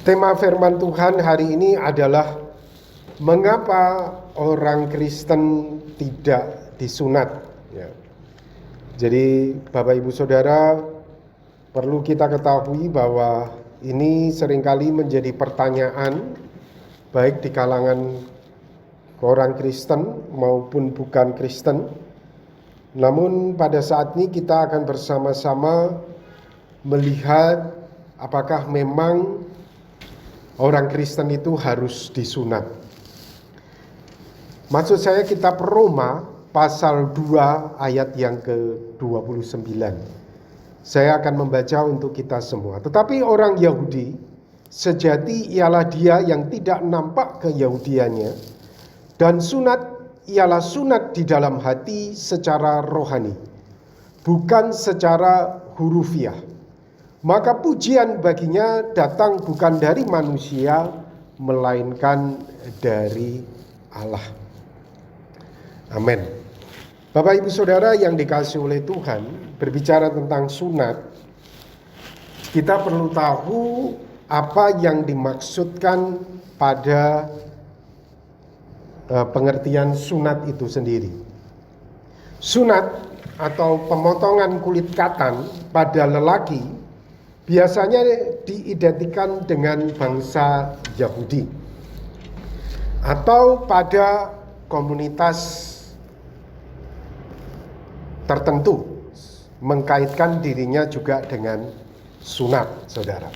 Tema firman Tuhan hari ini adalah mengapa orang Kristen tidak disunat. Ya. Jadi Bapak Ibu Saudara, perlu kita ketahui bahwa ini seringkali menjadi pertanyaan baik di kalangan orang Kristen maupun bukan Kristen. Namun pada saat ini kita akan bersama-sama melihat apakah memang orang Kristen itu harus disunat. Maksud saya kitab Roma pasal 2 ayat yang ke-29. Saya akan membaca untuk kita semua. Tetapi orang Yahudi sejati ialah dia yang tidak nampak keyahudiannya, dan sunat ialah sunat di dalam hati secara rohani, bukan secara hurufiah. Maka pujian baginya datang bukan dari manusia, melainkan dari Allah. Amin. Bapak Ibu Saudara yang dikasihi oleh Tuhan, berbicara tentang sunat, kita perlu tahu apa yang dimaksudkan pada pengertian sunat itu sendiri. Sunat atau pemotongan kulit katan pada lelaki biasanya diidentikan dengan bangsa Yahudi atau pada komunitas tertentu, mengkaitkan dirinya juga dengan sunat, saudara.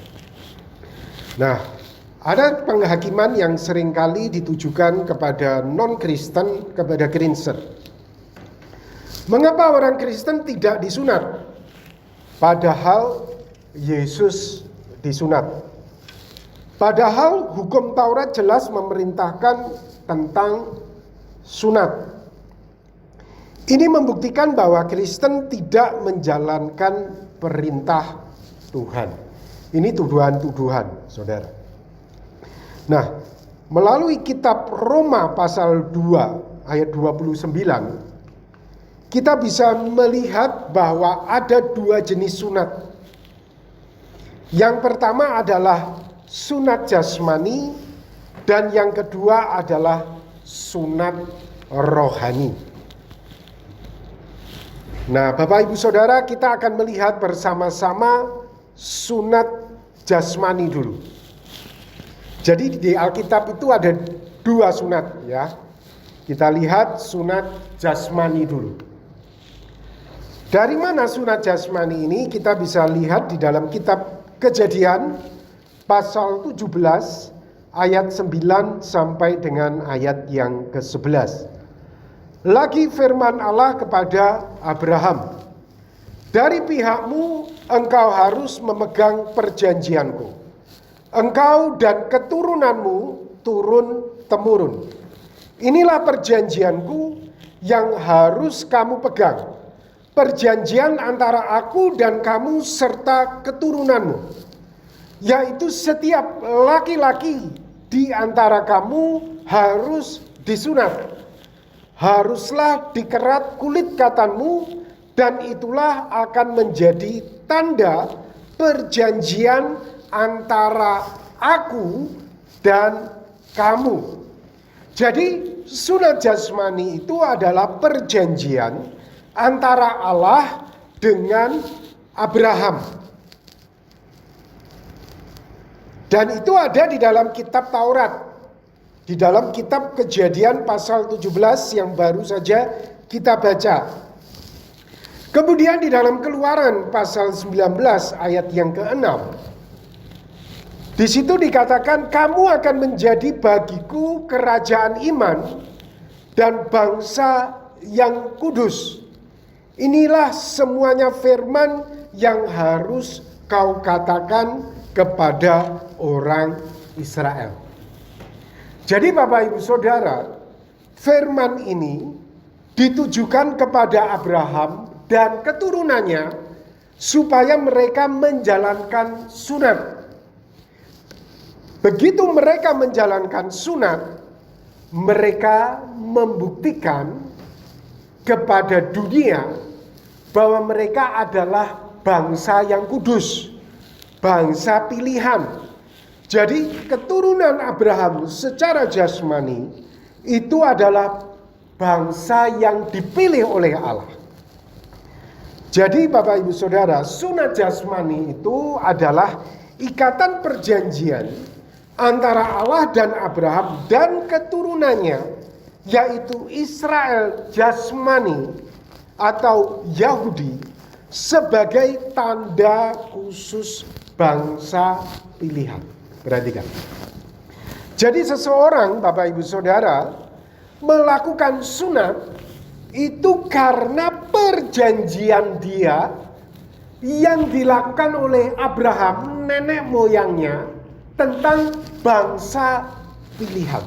Nah, ada penghakiman yang seringkali ditujukan kepada non-Kristen, kepada Kristen. Mengapa orang Kristen tidak disunat? Padahal Yesus disunat. Padahal hukum Taurat jelas memerintahkan tentang sunat. Ini membuktikan bahwa Kristen tidak menjalankan perintah Tuhan. Ini tuduhan-tuduhan, saudara. Nah, melalui kitab Roma pasal 2 ayat 29, kita bisa melihat bahwa ada dua jenis sunat. Yang pertama adalah sunat jasmani, dan yang kedua adalah sunat rohani. Nah, Bapak Ibu Saudara, kita akan melihat bersama-sama sunat jasmani dulu. Jadi di Alkitab itu ada dua sunat, ya. Kita lihat sunat jasmani dulu. Dari mana sunat jasmani ini? Kita bisa lihat di dalam kitab Kejadian pasal 17 ayat 9 sampai dengan ayat yang ke-11. Lagi firman Allah kepada Abraham, "Dari pihakmu engkau harus memegang perjanjianku. Engkau dan keturunanmu turun-temurun. Inilah perjanjianku yang harus kamu pegang. Perjanjian antara aku dan kamu serta keturunanmu, yaitu setiap laki-laki di antara kamu harus disunat. Haruslah dikerat kulit katanmu, dan itulah akan menjadi tanda perjanjian antara aku dan kamu." Jadi sunat jasmani itu adalah perjanjian antara Allah dengan Abraham. Dan itu ada di dalam kitab Taurat. Di dalam kitab Kejadian pasal 17 yang baru saja kita baca. Kemudian di dalam Keluaran pasal 19 ayat yang ke-6. Di situ dikatakan, "Kamu akan menjadi bagiku kerajaan iman dan bangsa yang kudus." Inilah semuanya firman yang harus kau katakan kepada orang Israel. Jadi Bapak Ibu Saudara, firman ini ditujukan kepada Abraham dan keturunannya supaya mereka menjalankan sunat. Begitu mereka menjalankan sunat, mereka membuktikan kepada dunia bahwa mereka adalah bangsa yang kudus, bangsa pilihan, Jadi keturunan Abraham secara jasmani itu adalah bangsa yang dipilih oleh Allah. Jadi Bapak Ibu Saudara, sunat jasmani itu adalah ikatan perjanjian antara Allah dan Abraham dan keturunannya, yaitu Israel jasmani atau Yahudi, sebagai tanda khusus bangsa pilihan. Perhatikan. Jadi seseorang, Bapak Ibu Saudara, melakukan sunat itu karena perjanjian dia yang dilakukan oleh Abraham, nenek moyangnya, tentang bangsa pilihan.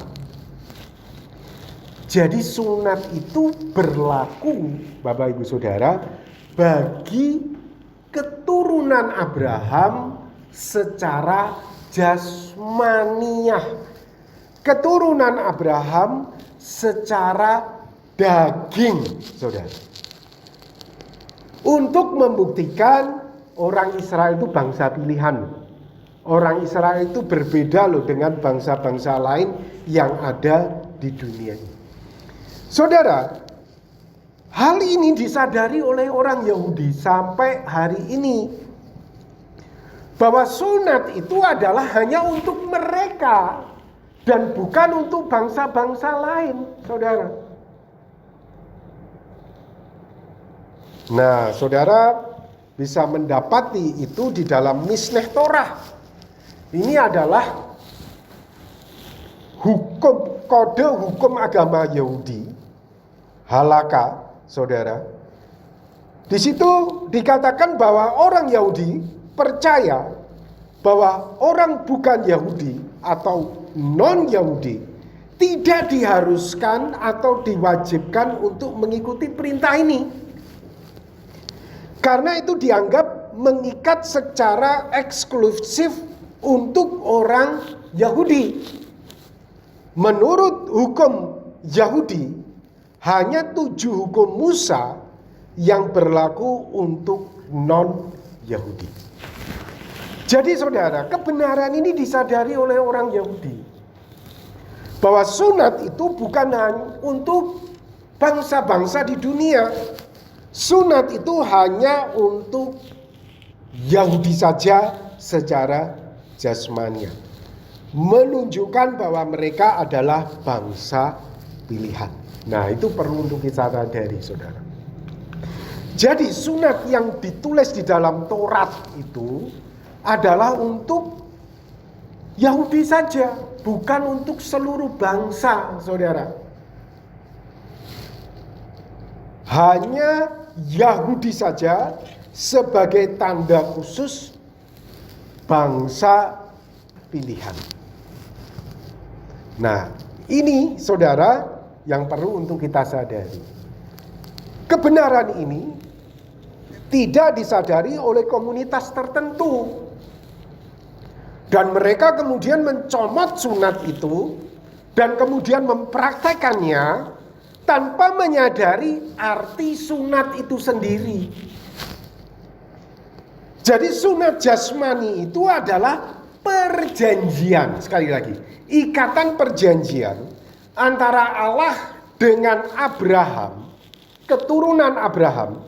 Jadi sunat itu berlaku, Bapak Ibu Saudara, bagi keturunan Abraham secara jasmaniah, keturunan Abraham secara daging, saudara. Untuk membuktikan orang Israel itu bangsa pilihan. Orang Israel itu berbeda loh dengan bangsa-bangsa lain yang ada di dunia ini. Saudara, hal ini disadari oleh orang Yahudi sampai hari ini, bahwa sunat itu adalah hanya untuk mereka dan bukan untuk bangsa-bangsa lain, saudara. Nah, saudara bisa mendapati itu di dalam Mishneh Torah. Ini adalah kode hukum agama Yahudi, halakha, saudara. Di situ dikatakan bahwa orang Yahudi percaya bahwa orang bukan Yahudi atau non-Yahudi tidak diharuskan atau diwajibkan untuk mengikuti perintah ini. Karena itu dianggap mengikat secara eksklusif untuk orang Yahudi. Menurut hukum Yahudi, hanya 7 hukum Musa yang berlaku untuk non-Yahudi. Jadi saudara, kebenaran ini disadari oleh orang Yahudi, bahwa sunat itu bukan hanya untuk bangsa-bangsa di dunia. Sunat itu hanya untuk Yahudi saja secara jasmania, menunjukkan bahwa mereka adalah bangsa pilihan. Nah, itu perlu untuk kita sadari, saudara. Jadi sunat yang ditulis di dalam Taurat itu adalah untuk Yahudi saja, bukan untuk seluruh bangsa, saudara. Hanya Yahudi saja sebagai tanda khusus bangsa pilihan. Nah, ini saudara yang perlu untuk kita sadari. Kebenaran ini tidak disadari oleh komunitas tertentu. Dan mereka kemudian mencomot sunat itu dan kemudian mempraktekannya tanpa menyadari arti sunat itu sendiri. Jadi sunat jasmani itu adalah perjanjian, sekali lagi, ikatan perjanjian antara Allah dengan Abraham, keturunan Abraham,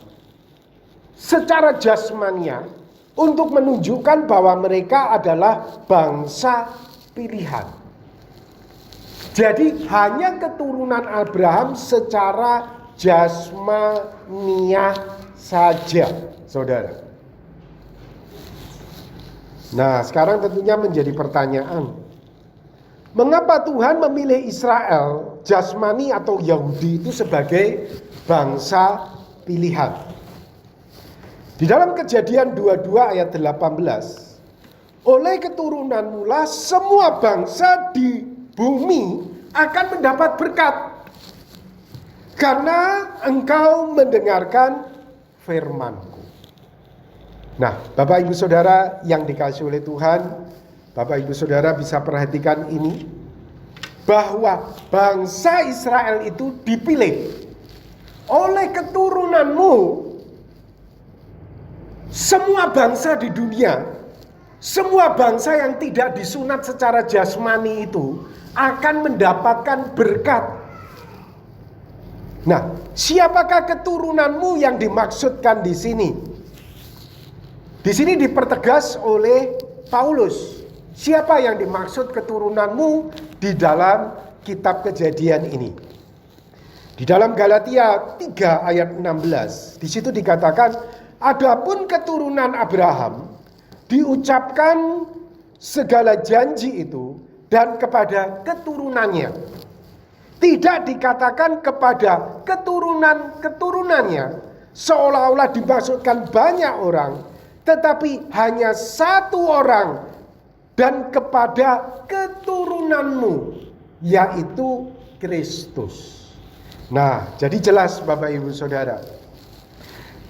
secara jasmania, untuk menunjukkan bahwa mereka adalah bangsa pilihan. Jadi hanya keturunan Abraham secara jasmania saja, saudara. Nah, sekarang tentunya menjadi pertanyaan, mengapa Tuhan memilih Israel, jasmani atau Yahudi itu sebagai bangsa pilihan? Di dalam Kejadian 22 ayat 18, oleh keturunanmu lah semua bangsa di bumi akan mendapat berkat, karena engkau mendengarkan firman-Ku. Nah, Bapak Ibu Saudara yang dikasihi oleh Tuhan, Bapak Ibu Saudara bisa perhatikan ini, bahwa bangsa Israel itu dipilih oleh keturunanmu. Semua bangsa di dunia Semua bangsa yang tidak disunat secara jasmani itu akan mendapatkan berkat. Nah, siapakah keturunanmu yang dimaksudkan di sini? Di sini dipertegas oleh Paulus. Siapa yang dimaksud keturunanmu di dalam kitab Kejadian ini? Di dalam Galatia 3 ayat 16, di situ dikatakan, adapun keturunan Abraham diucapkan segala janji itu dan kepada keturunannya. Tidak dikatakan kepada keturunan-keturunannya, seolah-olah dimaksudkan banyak orang, tetapi hanya satu orang, dan kepada keturunanmu, yaitu Kristus. Nah, jadi jelas Bapak Ibu Saudara.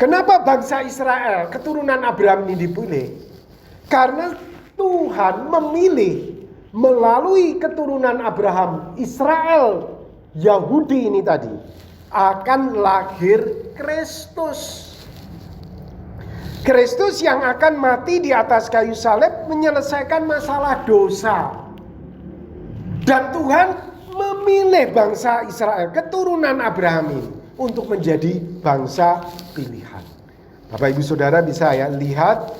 Kenapa bangsa Israel, keturunan Abraham ini dipilih? Karena Tuhan memilih melalui keturunan Abraham, Israel, Yahudi ini tadi, akan lahir Kristus. Kristus yang akan mati di atas kayu salib menyelesaikan masalah dosa. Dan Tuhan memilih bangsa Israel, keturunan Abraham ini, untuk menjadi bangsa pilihan. Bapak Ibu Saudara bisa ya lihat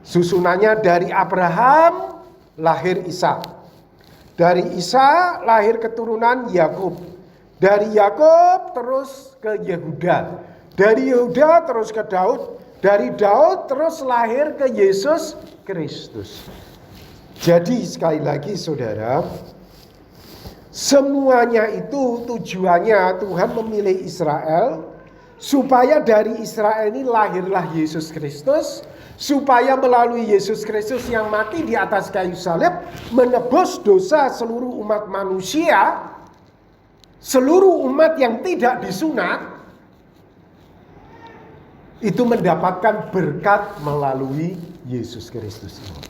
susunannya. Dari Abraham lahir Ishak. Dari Ishak lahir keturunan Yakub. Dari Yakub terus ke Yehuda. Dari Yehuda terus ke Daud. Dari Daud terus lahir ke Yesus Kristus. Jadi sekali lagi saudara, semuanya itu tujuannya Tuhan memilih Israel, supaya dari Israel ini lahirlah Yesus Kristus, supaya melalui Yesus Kristus yang mati di atas kayu salib menebus dosa seluruh umat manusia, seluruh umat yang tidak disunat itu mendapatkan berkat melalui Yesus Kristus ini.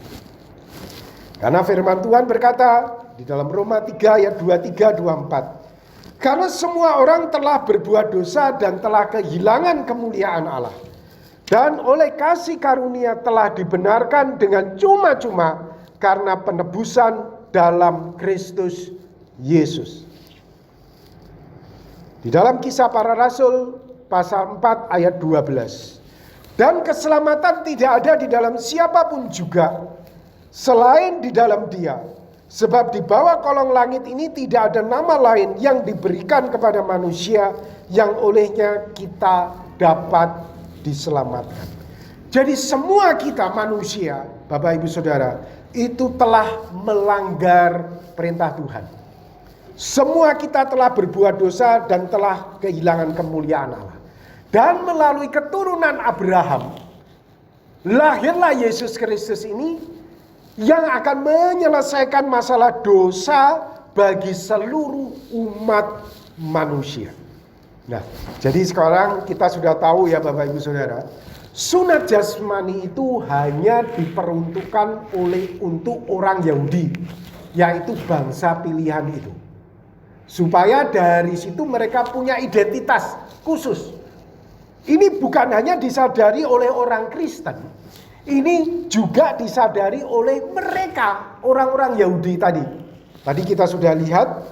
Karena firman Tuhan berkata di dalam Roma 3 ayat 23-24, karena semua orang telah berbuat dosa dan telah kehilangan kemuliaan Allah, dan oleh kasih karunia telah dibenarkan dengan cuma-cuma karena penebusan dalam Kristus Yesus. Di dalam Kisah Para Rasul pasal 4 ayat 12. Dan keselamatan tidak ada di dalam siapapun juga selain di dalam Dia. Sebab di bawah kolong langit ini tidak ada nama lain yang diberikan kepada manusia yang olehnya kita dapat diselamatkan. Jadi semua kita manusia, Bapak Ibu Saudara, itu telah melanggar perintah Tuhan. Semua kita telah berbuat dosa dan telah kehilangan kemuliaan Allah. Dan melalui keturunan Abraham, lahirlah Yesus Kristus ini yang akan menyelesaikan masalah dosa bagi seluruh umat manusia. Nah, jadi sekarang kita sudah tahu ya Bapak Ibu Saudara, sunat jasmani itu hanya diperuntukkan untuk orang Yahudi, yaitu bangsa pilihan itu. Supaya dari situ mereka punya identitas khusus. Ini bukan hanya disadari oleh orang Kristen, ini juga disadari oleh mereka, orang-orang Yahudi tadi. Tadi kita sudah lihat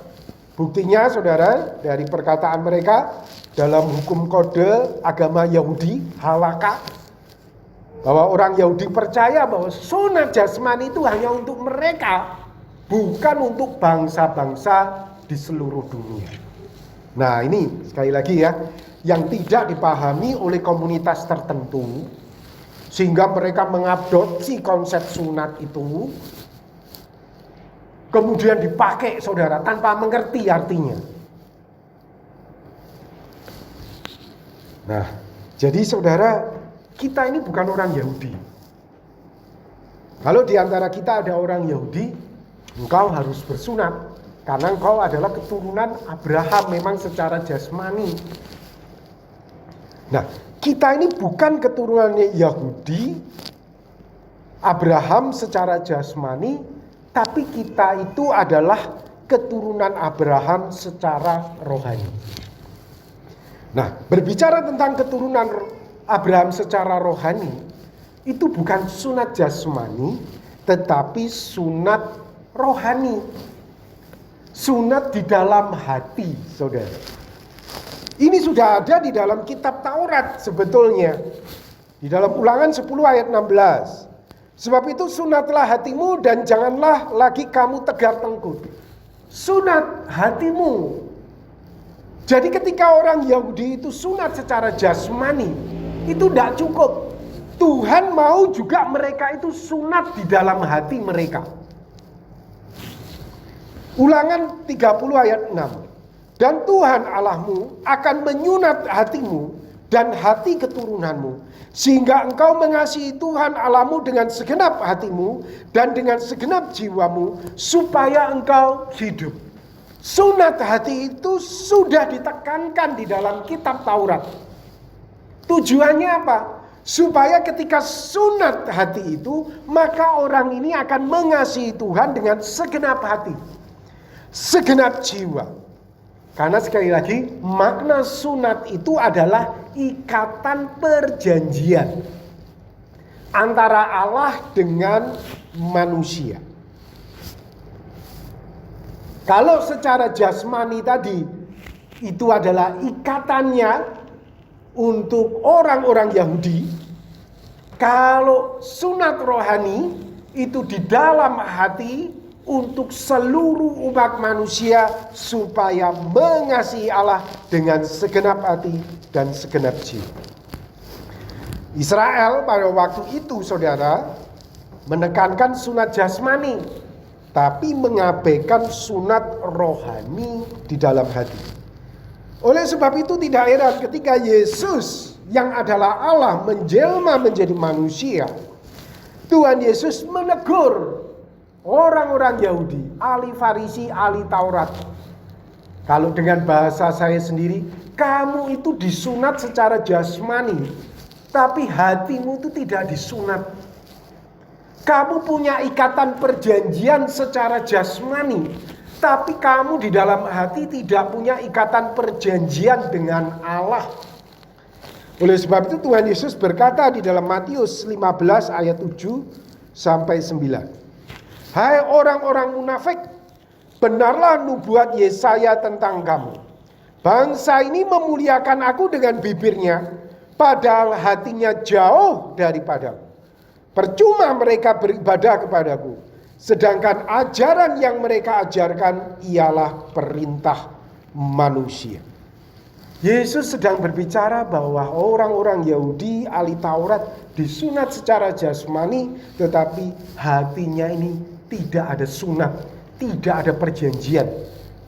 buktinya saudara dari perkataan mereka dalam hukum kode agama Yahudi, halakha, bahwa orang Yahudi percaya bahwa sunat jasmani itu hanya untuk mereka, bukan untuk bangsa-bangsa di seluruh dunia. Nah ini sekali lagi ya, yang tidak dipahami oleh komunitas tertentu, sehingga mereka mengadopsi konsep sunat itu, kemudian dipakai saudara tanpa mengerti artinya. Nah, jadi saudara, kita ini bukan orang Yahudi. Kalau di antara kita ada orang Yahudi, engkau harus bersunat, karena engkau adalah keturunan Abraham memang secara jasmani. Nah, kita ini bukan keturunannya Yahudi, Abraham secara jasmani, tapi kita itu adalah keturunan Abraham secara rohani. Nah, berbicara tentang keturunan Abraham secara rohani, itu bukan sunat jasmani, tetapi sunat rohani. Sunat di dalam hati, saudara. Ini sudah ada di dalam kitab Taurat sebetulnya. Di dalam Ulangan 10 ayat 16. Sebab itu sunatlah hatimu dan janganlah lagi kamu tegar tengkuk. Sunat hatimu. Jadi ketika orang Yahudi itu sunat secara jasmani, itu tidak cukup. Tuhan mau juga mereka itu sunat di dalam hati mereka. Ulangan 30 ayat 6. Dan Tuhan Allahmu akan menyunat hatimu dan hati keturunanmu, sehingga engkau mengasihi Tuhan Allahmu dengan segenap hatimu dan dengan segenap jiwamu, supaya engkau hidup. Sunat hati itu sudah ditekankan di dalam kitab Taurat. Tujuannya apa? Supaya ketika sunat hati itu, maka orang ini akan mengasihi Tuhan dengan segenap hati, segenap jiwa. Karena sekali lagi, makna sunat itu adalah ikatan perjanjian antara Allah dengan manusia. Kalau secara jasmani tadi, itu adalah ikatannya untuk orang-orang Yahudi. Kalau sunat rohani, itu di dalam hati untuk seluruh umat manusia supaya mengasihi Allah dengan segenap hati dan segenap jiwa. Israel pada waktu itu, saudara, menekankan sunat jasmani, tapi mengabaikan sunat rohani di dalam hati. Oleh sebab itu tidak heran ketika Yesus yang adalah Allah menjelma menjadi manusia, Tuhan Yesus menegur orang-orang Yahudi, ahli Farisi, ahli Taurat. Kalau dengan bahasa saya sendiri, kamu itu disunat secara jasmani, tapi hatimu itu tidak disunat. Kamu punya ikatan perjanjian secara jasmani, tapi kamu di dalam hati tidak punya ikatan perjanjian dengan Allah. Oleh sebab itu Tuhan Yesus berkata di dalam Matius 15 ayat 7 sampai 9. Hai orang-orang munafik, benarlah nubuat Yesaya tentang kamu. Bangsa ini memuliakan aku dengan bibirnya, padahal hatinya jauh daripadaku. Percuma mereka beribadah kepadaku, sedangkan ajaran yang mereka ajarkan ialah perintah manusia. Yesus sedang berbicara bahwa orang-orang Yahudi ahli Taurat disunat secara jasmani, tetapi hatinya ini tidak ada sunat, tidak ada perjanjian,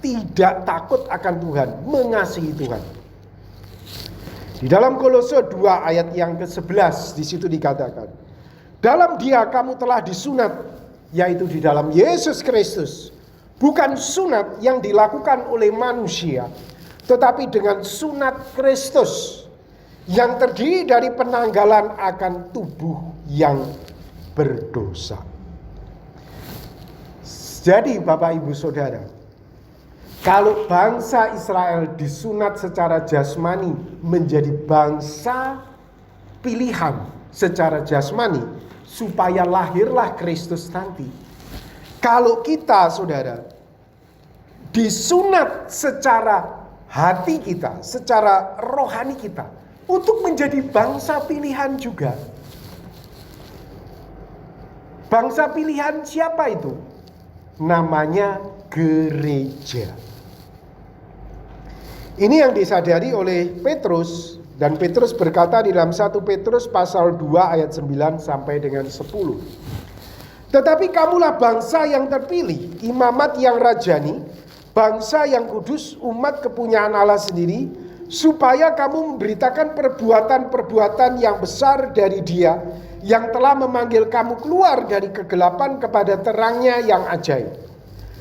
tidak takut akan Tuhan, mengasihi Tuhan. Di dalam Kolose 2 ayat yang ke-11 di situ dikatakan, dalam Dia kamu telah disunat, yaitu di dalam Yesus Kristus, bukan sunat yang dilakukan oleh manusia, tetapi dengan sunat Kristus yang terdiri dari penanggalan akan tubuh yang berdosa. Jadi Bapak Ibu Saudara, kalau bangsa Israel disunat secara jasmani menjadi bangsa pilihan secara jasmani supaya lahirlah Kristus nanti. Kalau kita, saudara, disunat secara hati kita, secara rohani kita untuk menjadi bangsa pilihan juga. Bangsa pilihan siapa itu? Namanya gereja. Ini yang disadari oleh Petrus, dan Petrus berkata di dalam 1 Petrus pasal 2 ayat 9 sampai dengan 10. Tetapi kamulah bangsa yang terpilih, imamat yang rajani, bangsa yang kudus, umat kepunyaan Allah sendiri, supaya kamu memberitakan perbuatan-perbuatan yang besar dari Dia yang telah memanggil kamu keluar dari kegelapan kepada terangnya yang ajaib.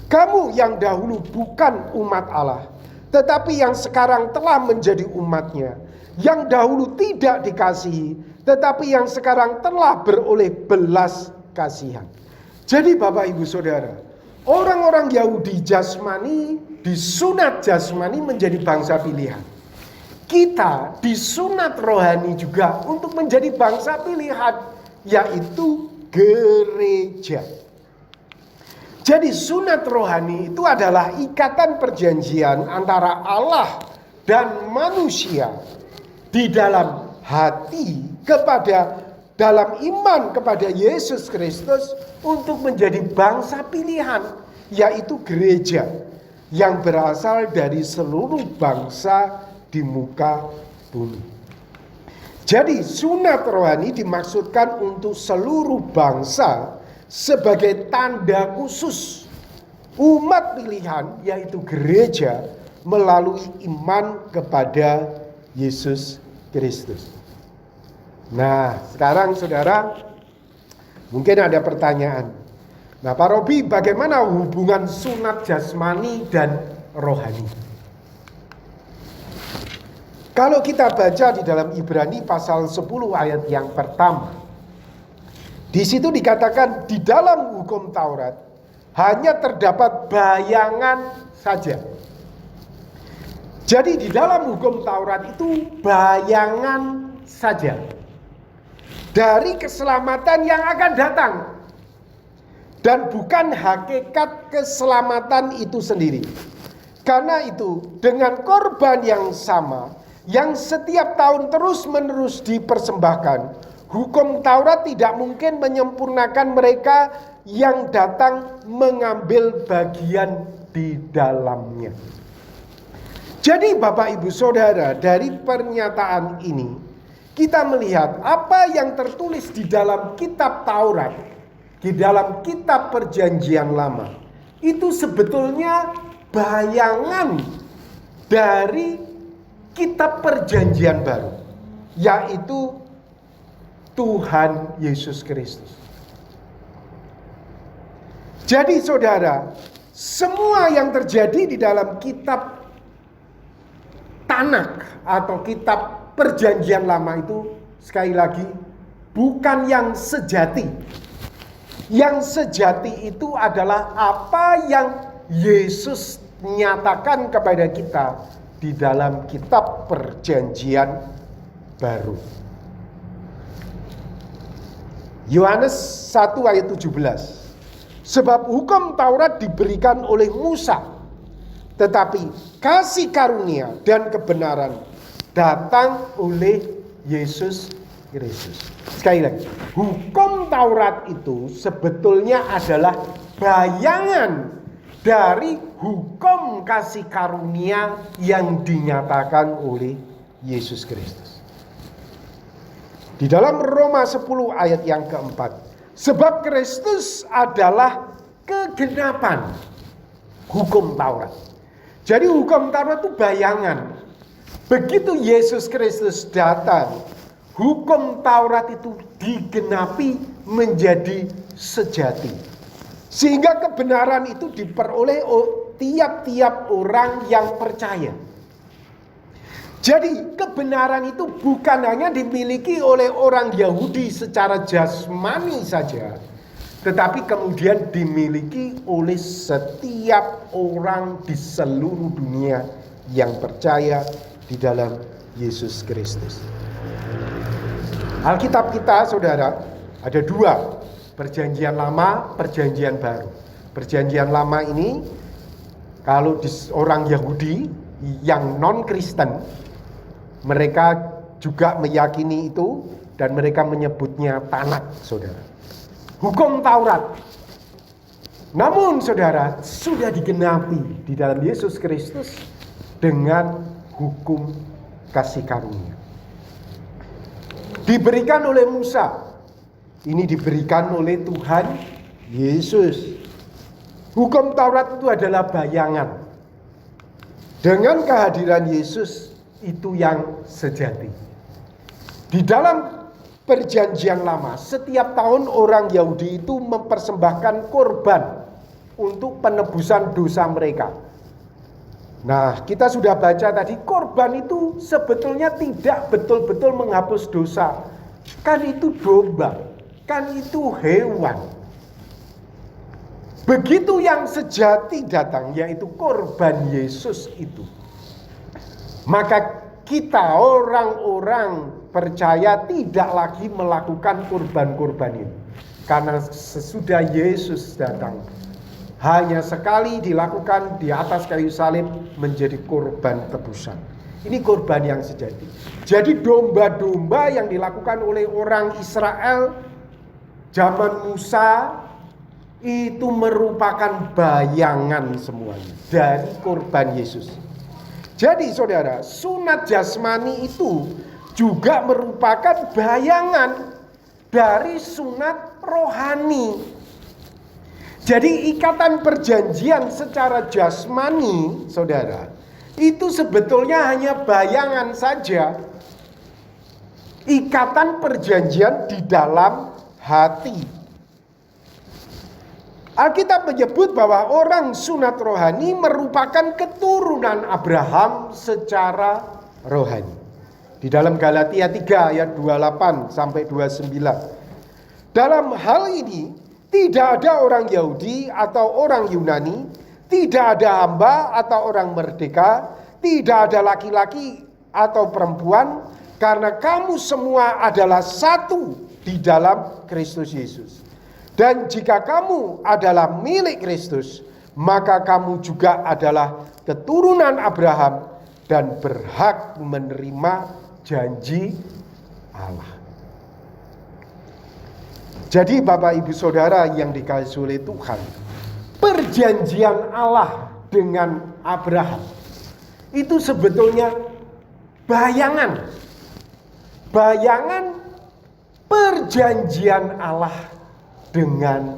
Kamu yang dahulu bukan umat Allah, tetapi yang sekarang telah menjadi umatnya, yang dahulu tidak dikasihi, tetapi yang sekarang telah beroleh belas kasihan. Jadi Bapak Ibu Saudara, orang-orang Yahudi jasmani disunat jasmani menjadi bangsa pilihan. Kita disunat rohani juga untuk menjadi bangsa pilihan yaitu gereja. Jadi sunat rohani itu adalah ikatan perjanjian antara Allah dan manusia di dalam hati dalam iman kepada Yesus Kristus untuk menjadi bangsa pilihan, yaitu gereja yang berasal dari seluruh bangsa di muka bumi. Jadi sunat rohani dimaksudkan untuk seluruh bangsa sebagai tanda khusus umat pilihan, yaitu gereja, melalui iman kepada Yesus Kristus. Nah, sekarang saudara, mungkin ada pertanyaan. Nah, Pak Robi, bagaimana hubungan sunat jasmani dan rohani? Kalau kita baca di dalam Ibrani pasal 10 ayat yang pertama, di situ dikatakan di dalam hukum Taurat hanya terdapat bayangan saja. Jadi di dalam hukum Taurat itu bayangan saja dari keselamatan yang akan datang, dan bukan hakikat keselamatan itu sendiri. Karena itu dengan korban yang sama yang setiap tahun terus-menerus dipersembahkan, hukum Taurat tidak mungkin menyempurnakan mereka yang datang mengambil bagian di dalamnya. Jadi Bapak Ibu Saudara, dari pernyataan ini kita melihat apa yang tertulis di dalam kitab Taurat, di dalam kitab Perjanjian Lama, itu sebetulnya bayangan dari kitab Perjanjian Baru, yaitu Tuhan Yesus Kristus. Jadi saudara, semua yang terjadi di dalam kitab Tanakh atau kitab Perjanjian Lama itu, sekali lagi, bukan yang sejati. Yang sejati itu adalah apa yang Yesus nyatakan kepada kita di dalam kitab Perjanjian Baru. Yohanes 1 ayat 17. Sebab hukum Taurat diberikan oleh Musa, tetapi kasih karunia dan kebenaran datang oleh Yesus Kristus. Sekali lagi, hukum Taurat itu sebetulnya adalah bayangan dari hukum kasih karunia yang dinyatakan oleh Yesus Kristus. Di dalam Roma 10 ayat yang keempat, sebab Kristus adalah kegenapan hukum Taurat. Jadi hukum Taurat itu bayangan. Begitu Yesus Kristus datang, hukum Taurat itu digenapi menjadi sejati. Sehingga kebenaran itu diperoleh tiap-tiap orang yang percaya. Jadi kebenaran itu bukan hanya dimiliki oleh orang Yahudi secara jasmani saja, tetapi kemudian dimiliki oleh setiap orang di seluruh dunia yang percaya di dalam Yesus Kristus. Alkitab kita, saudara, ada dua, Perjanjian Lama, Perjanjian Baru. Perjanjian Lama ini, kalau orang Yahudi yang non-Kristen, mereka juga meyakini itu dan mereka menyebutnya Tanakh, saudara. Hukum Taurat. Namun saudara, sudah digenapi di dalam Yesus Kristus dengan hukum kasih karunia. Diberikan oleh Musa, ini diberikan oleh Tuhan Yesus. Hukum Taurat itu adalah bayangan. Dengan kehadiran Yesus, itu yang sejati. Di dalam Perjanjian Lama, setiap tahun orang Yahudi itu mempersembahkan korban untuk penebusan dosa mereka. Nah, kita sudah baca tadi, korban itu sebetulnya tidak betul-betul menghapus dosa. Kan itu domba, kan itu hewan. Begitu yang sejati datang, yaitu korban Yesus itu, maka kita orang-orang percaya tidak lagi melakukan kurban-kurban ini. Karena sesudah Yesus datang, hanya sekali dilakukan di atas kayu salib menjadi kurban tebusan. Ini kurban yang sejati. Jadi domba-domba yang dilakukan oleh orang Israel zaman Musa itu merupakan bayangan semuanya dari kurban Yesus. Jadi saudara, sunat jasmani itu juga merupakan bayangan dari sunat rohani. Jadi ikatan perjanjian secara jasmani, saudara, itu sebetulnya hanya bayangan saja. Ikatan perjanjian di dalam hati. Alkitab menyebut bahwa orang sunat rohani merupakan keturunan Abraham secara rohani. Di dalam Galatia 3 ayat 28 sampai 29. Dalam hal ini tidak ada orang Yahudi atau orang Yunani, tidak ada hamba atau orang merdeka, tidak ada laki-laki atau perempuan, karena kamu semua adalah satu di dalam Kristus Yesus. Dan jika kamu adalah milik Kristus, maka kamu juga adalah keturunan Abraham dan berhak menerima janji Allah. Jadi Bapak Ibu Saudara yang dikasihi oleh Tuhan, perjanjian Allah dengan Abraham itu sebetulnya bayangan perjanjian Allah dengan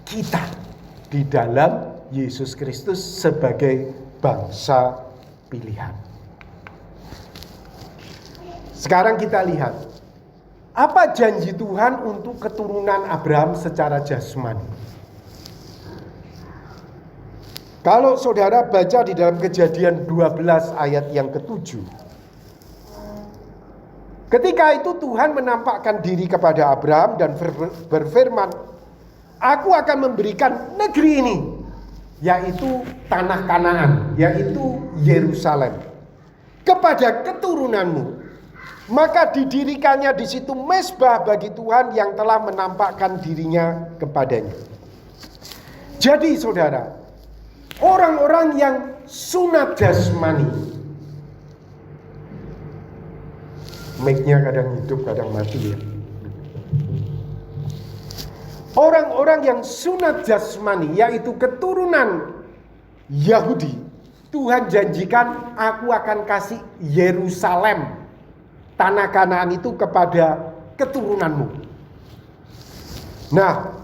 kita di dalam Yesus Kristus sebagai bangsa pilihan. Sekarang kita lihat apa janji Tuhan untuk keturunan Abraham secara jasmani. Kalau saudara baca di dalam Kejadian 12 ayat yang ke-7. Ketika itu Tuhan menampakkan diri kepada Abraham dan berfirman, "Aku akan memberikan negeri ini," yaitu tanah Kanaan, yaitu Yerusalem, "kepada keturunanmu. Maka didirikannya di situ mezbah bagi Tuhan yang telah menampakkan dirinya kepadanya." Jadi saudara, orang-orang yang sunat jasmani, mic-nya kadang hidup kadang mati ya. Orang-orang yang sunat jasmani, yaitu keturunan Yahudi, Tuhan janjikan, "Aku akan kasih Yerusalem, tanah Kanaan itu kepada keturunanmu." Nah,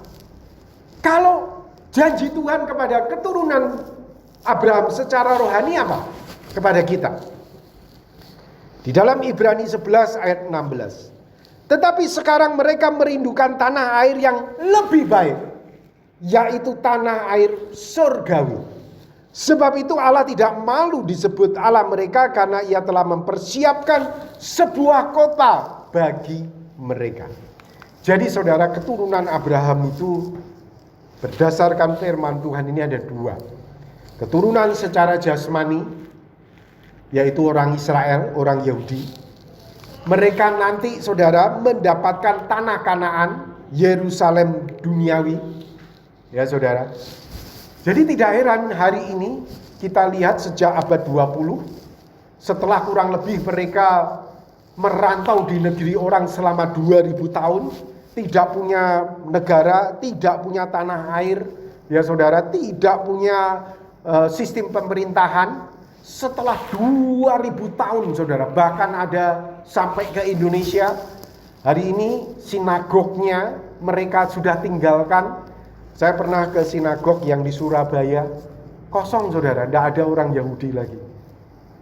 kalau janji Tuhan kepada keturunan Abraham secara rohani apa? Kepada kita. Di dalam Ibrani 11 ayat 16. "Tetapi sekarang mereka merindukan tanah air yang lebih baik, yaitu tanah air surgawi. Sebab itu Allah tidak malu disebut Allah mereka, karena Ia telah mempersiapkan sebuah kota bagi mereka." Jadi saudara, keturunan Abraham itu berdasarkan firman Tuhan ini ada dua. Keturunan secara jasmani, yaitu orang Israel, orang Yahudi. Mereka nanti saudara mendapatkan tanah Kanaan, Yerusalem duniawi. Ya saudara. Jadi tidak heran hari ini kita lihat sejak abad 20, setelah kurang lebih mereka merantau di negeri orang selama 2000 tahun, tidak punya negara, tidak punya tanah air, ya saudara, tidak punya sistem pemerintahan. Setelah 2000 tahun saudara, bahkan ada sampai ke Indonesia. Hari ini sinagognya mereka sudah tinggalkan. Saya pernah ke sinagog yang di Surabaya, kosong saudara, tidak ada orang Yahudi lagi.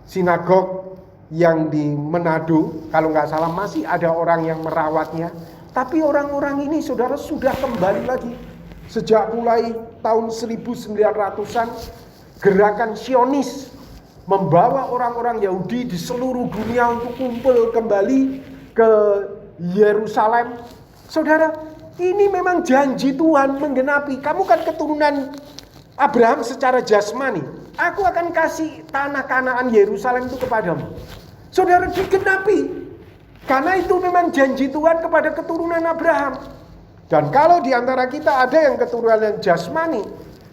Sinagog yang di Manado, kalau nggak salah masih ada orang yang merawatnya. Tapi orang-orang ini saudara sudah kembali lagi. Sejak mulai tahun 1900-an, gerakan Zionis membawa orang-orang Yahudi di seluruh dunia untuk kumpul kembali ke Yerusalem. Saudara, ini memang janji Tuhan menggenapi. Kamu kan keturunan Abraham secara jasmani. Aku akan kasih tanah Kanaan Yerusalem itu kepadamu. Saudara, digenapi. Karena itu memang janji Tuhan kepada keturunan Abraham. Dan kalau di antara kita ada yang keturunan jasmani,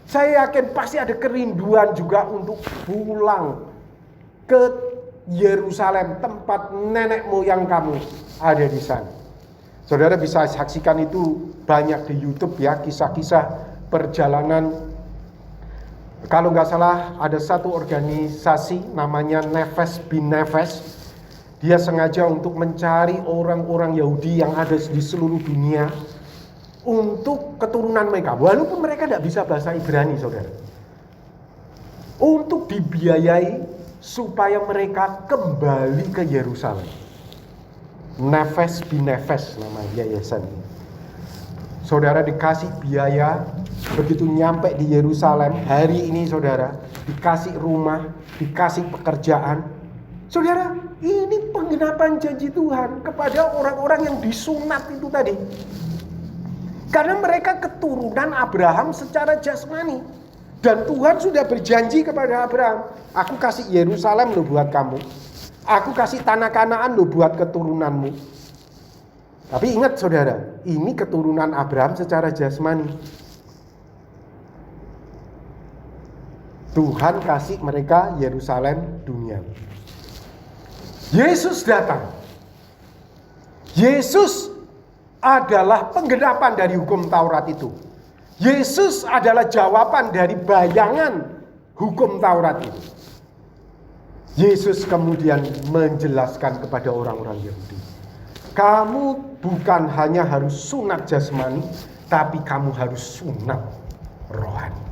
saya yakin pasti ada kerinduan juga untuk pulang ke Yerusalem, tempat nenek moyang kamu ada di sana. Saudara bisa saksikan itu banyak di YouTube ya, kisah-kisah perjalanan. Kalau nggak salah ada satu organisasi namanya Nefesh B'Nefesh. Dia sengaja untuk mencari orang-orang Yahudi yang ada di seluruh dunia untuk keturunan mereka, walaupun mereka tidak bisa bahasa Ibrani, saudara, untuk dibiayai supaya mereka kembali ke Yerusalem. Nefesh B'Nefesh nama yayasan ini. Saudara dikasih biaya, begitu nyampe di Yerusalem hari ini, saudara dikasih rumah, dikasih pekerjaan. Saudara, ini penggenapan janji Tuhan kepada orang-orang yang disunat itu tadi. Karena mereka keturunan Abraham secara jasmani. Dan Tuhan sudah berjanji kepada Abraham, aku kasih Yerusalem loh buat kamu. Aku kasih tanah Kanaan loh buat keturunanmu. Tapi ingat saudara, ini keturunan Abraham secara jasmani. Tuhan kasih mereka Yerusalem dunia. Yesus datang. Yesus adalah penggenapan dari hukum Taurat itu. Yesus adalah jawaban dari bayangan hukum Taurat itu. Yesus kemudian menjelaskan kepada orang-orang Yahudi, kamu bukan hanya harus sunat jasmani, tapi kamu harus sunat rohani.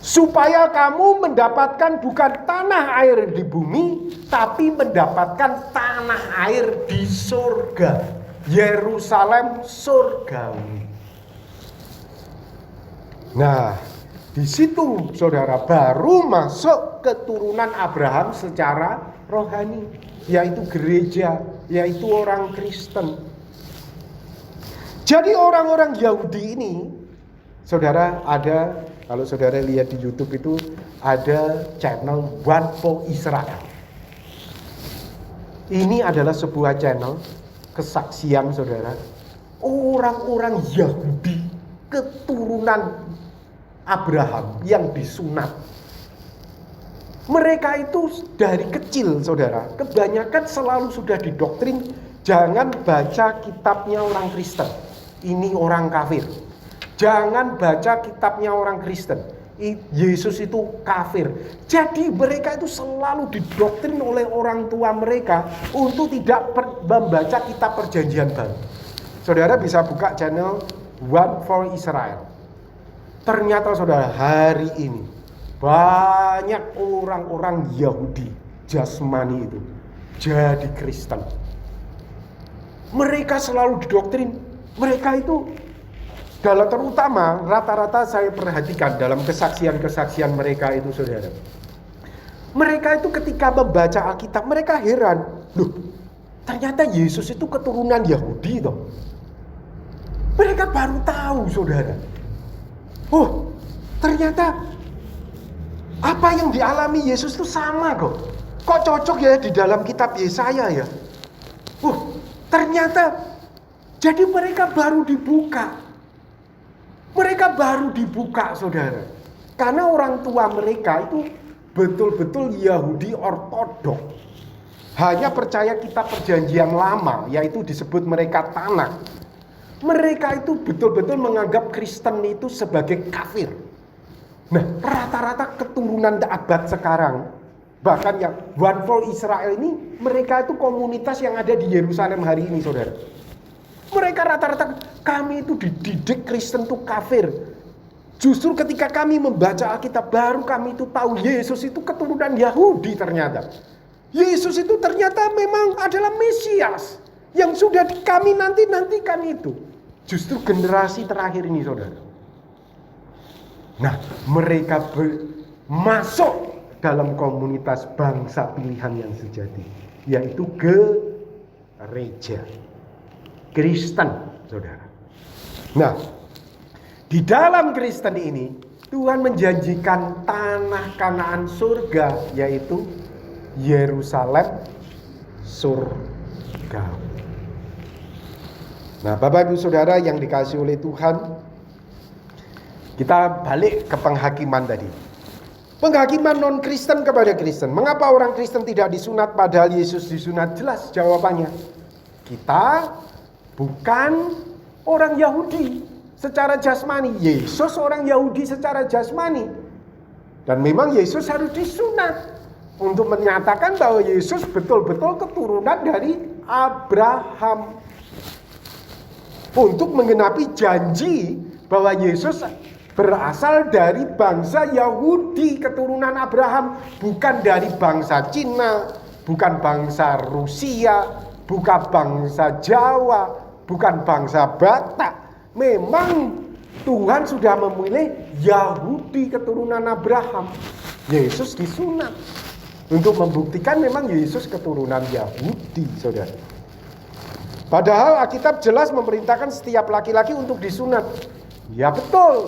Supaya kamu mendapatkan bukan tanah air di bumi, tapi mendapatkan tanah air di surga. Yerusalem surgawi. Nah, di situ saudara baru masuk keturunan Abraham secara rohani, yaitu gereja, yaitu orang Kristen. Jadi orang-orang Yahudi ini, saudara, ada, kalau saudara lihat di YouTube itu ada channel One for Israel. Ini adalah sebuah channel kesaksian, saudara, orang-orang Yahudi keturunan Abraham yang disunat. Mereka itu dari kecil, saudara, kebanyakan selalu sudah didoktrin jangan baca kitabnya orang Kristen, ini orang kafir. Jangan baca kitabnya orang Kristen, Yesus itu kafir. Jadi mereka itu selalu didoktrin oleh orang tua mereka untuk tidak membaca kitab perjanjian baru. Saudara bisa buka channel One for Israel. Ternyata saudara, hari ini banyak orang-orang Yahudi jasmani itu jadi Kristen. Mereka selalu didoktrin, mereka itu dalam terutama rata-rata saya perhatikan dalam kesaksian-kesaksian mereka itu, saudara, mereka itu ketika membaca Alkitab mereka heran, loh ternyata Yesus itu keturunan Yahudi toh. Mereka baru tahu, saudara. Oh, ternyata apa yang dialami Yesus itu sama kok. Kok cocok ya di dalam kitab Yesaya ya. Ternyata jadi mereka baru dibuka. Mereka baru dibuka, saudara. Karena orang tua mereka itu betul-betul Yahudi ortodok. Hanya percaya kitab perjanjian lama, yaitu disebut mereka Tanakh. Mereka itu betul-betul menganggap Kristen itu sebagai kafir. Nah, rata-rata keturunan abad sekarang, bahkan yang One for Israel ini, mereka itu komunitas yang ada di Yerusalem hari ini, saudara. Mereka rata-rata, kami itu dididik Kristen itu kafir. Justru ketika kami membaca Alkitab baru kami itu tahu Yesus itu keturunan Yahudi ternyata. Yesus itu ternyata memang adalah Mesias yang sudah kami nantikan itu. Justru generasi terakhir ini, saudara. Nah, mereka masuk dalam komunitas bangsa pilihan yang sejati, yaitu gereja Kristen, saudara. Nah, di dalam Kristen ini Tuhan menjanjikan tanah Kanaan surga, yaitu Yerusalem surgawi. surga. Nah, Bapak Ibu Saudara yang dikasihi oleh Tuhan, kita balik ke penghakiman tadi. Penghakiman non-Kristen kepada Kristen. Mengapa orang Kristen tidak disunat padahal Yesus disunat? Jelas jawabannya. Kita bukan orang Yahudi secara jasmani. Yesus orang Yahudi secara jasmani. Dan memang Yesus harus disunat untuk menyatakan bahwa Yesus betul-betul keturunan dari Abraham. Untuk menggenapi janji bahwa Yesus berasal dari bangsa Yahudi, keturunan Abraham, bukan dari bangsa Cina, bukan bangsa Rusia, bukan bangsa Jawa, bukan bangsa Batak. Memang Tuhan sudah memilih Yahudi keturunan Abraham. Yesus disunat untuk membuktikan memang Yesus keturunan Yahudi, saudara. Padahal Alkitab jelas memerintahkan setiap laki-laki untuk disunat. Ya betul.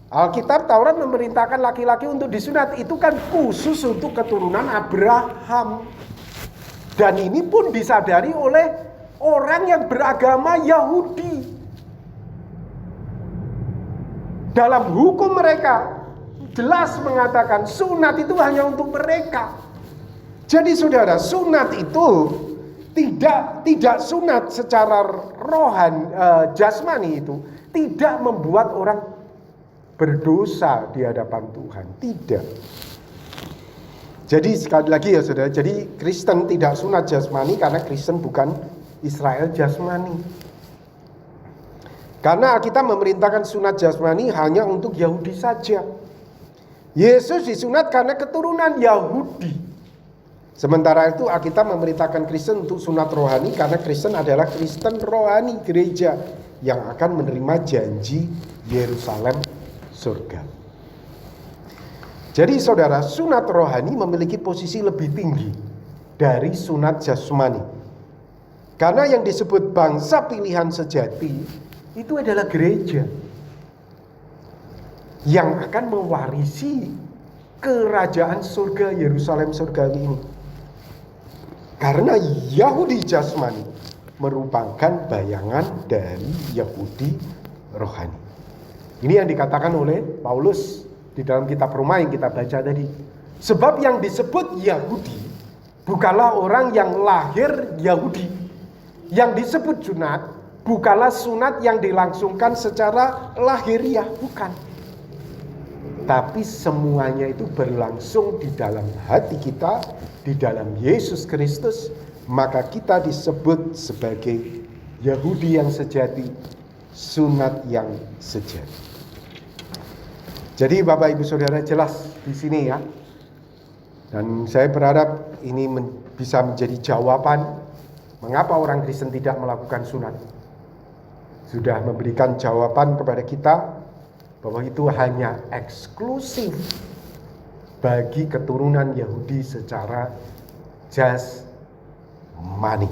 Alkitab Taurat memerintahkan laki-laki untuk disunat. Itu kan khusus untuk keturunan Abraham. Dan ini pun disadari oleh orang yang beragama Yahudi. Dalam hukum mereka jelas mengatakan sunat itu hanya untuk mereka. Jadi saudara, sunat itu tidak sunat secara jasmani itu tidak membuat orang berdosa di hadapan Tuhan, tidak. Jadi sekali lagi ya saudara, jadi Kristen tidak sunat jasmani karena Kristen bukan Israel jasmani. Karena kita memerintahkan sunat jasmani hanya untuk Yahudi saja. Yesus disunat karena keturunan Yahudi. Sementara itu Alkitab memerintahkan Kristen untuk sunat rohani karena Kristen adalah Kristen rohani, gereja yang akan menerima janji Yerusalem surga. Jadi saudara, sunat rohani memiliki posisi lebih tinggi dari sunat jasmani. Karena yang disebut bangsa pilihan sejati itu adalah gereja yang akan mewarisi kerajaan surga Yerusalem surgawi ini. Karena Yahudi jasmani merupakan bayangan dari Yahudi rohani. Ini yang dikatakan oleh Paulus di dalam kitab Roma yang kita baca tadi. Sebab yang disebut Yahudi bukanlah orang yang lahir Yahudi. Yang disebut sunat bukanlah sunat yang dilangsungkan secara lahiriah, bukan. Tapi semuanya itu berlangsung di dalam hati kita, di dalam Yesus Kristus. Maka kita disebut sebagai Yahudi yang sejati, sunat yang sejati. Jadi Bapak Ibu Saudara jelas di sini ya. Dan saya berharap ini bisa menjadi jawaban mengapa orang Kristen tidak melakukan sunat. Sudah memberikan jawaban kepada kita bahwa itu hanya eksklusif bagi keturunan Yahudi secara jasmani.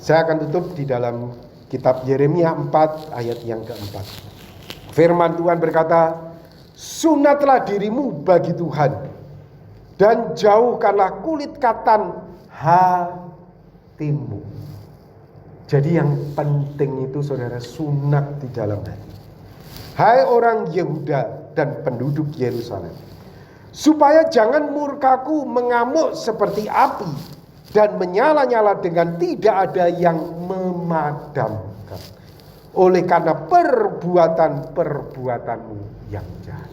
Saya akan tutup di dalam kitab Yeremia 4 ayat yang keempat. Firman Tuhan berkata, sunatlah dirimu bagi Tuhan dan jauhkanlah kulit katan hatimu. Jadi yang penting itu saudara, sunat di dalam hati. Hai orang Yehuda dan penduduk Yerusalem, supaya jangan murkaku mengamuk seperti api dan menyala-nyala dengan tidak ada yang memadamkan. Oleh karena perbuatan-perbuatanmu yang jahat.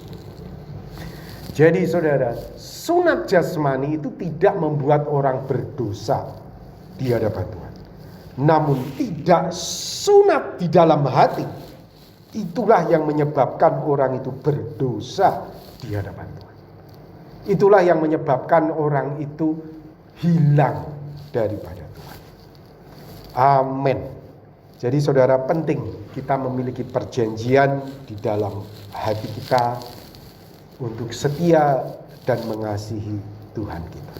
Jadi saudara, sunat jasmani itu tidak membuat orang berdosa di hadapan Tuhan. Namun tidak sunat di dalam hati, itulah yang menyebabkan orang itu berdosa di hadapan Tuhan. Itulah yang menyebabkan orang itu hilang daripada Tuhan. Amin. Jadi saudara, penting kita memiliki perjanjian di dalam hati kita untuk setia dan mengasihi Tuhan kita.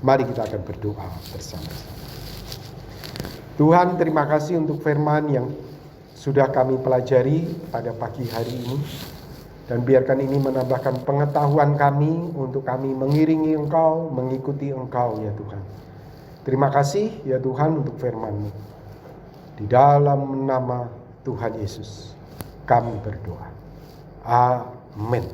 Mari kita akan berdoa bersama-sama. Tuhan, terima kasih untuk firman yang sudah kami pelajari pada pagi hari ini. Dan biarkan ini menambahkan pengetahuan kami untuk kami mengiringi Engkau, mengikuti Engkau ya Tuhan. Terima kasih ya Tuhan untuk firman-Mu. Di dalam nama Tuhan Yesus kami berdoa. Amin.